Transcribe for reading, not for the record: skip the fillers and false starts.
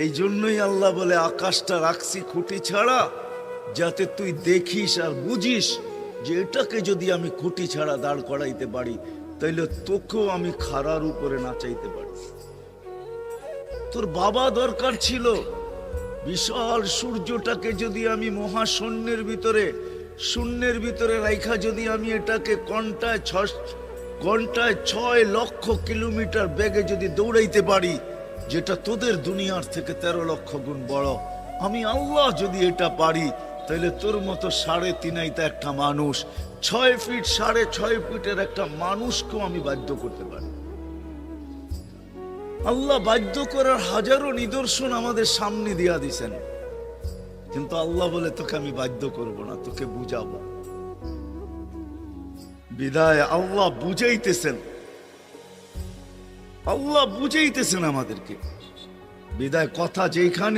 এই জন্যই আল্লাহ বলে আকাশটা রাখছি খুঁটি ছাড়া, যাতে তুই দেখিস আর বুঝিস যে এটাকে যদি আমি খুঁটি ছাড়া দাঁড় করাইতে পারি, তাইলে তোকেও আমি খাড়ার উপরে নাচাইতে পারি। তোর বাবা দরকার ছিল বিশাল সূর্যটাকে যদি আমি মহাশূন্যের ভিতরে রাইখা যদি আমি এটাকে ঘন্টায় 6 লক্ষ কিলোমিটার বেগে যদি দৌড়াইতে পারি, যেটা তোদের দুনিয়ার থেকে 13 লক্ষ গুণ বড়, আমি আল্লাহ যদি এটা পারি, তাহলে তোর মতো 3.5 একটা মানুষ, 6 ফিট 6.5 ফিটের একটা মানুষকেও আমি বাধ্য করতে পারি। আল্লাহ বাধ্য করার হাজারো নিদর্শন আমাদের সামনে দিয়া দিছেন, কিন্তু আল্লাহ বলে তোকে আমি বাধ্য করব না, তোকে বুঝাবো। বিদায় আল্লাহ বুঝাইতেছেন আমাদেরকে। বিদায় কথা যেখানে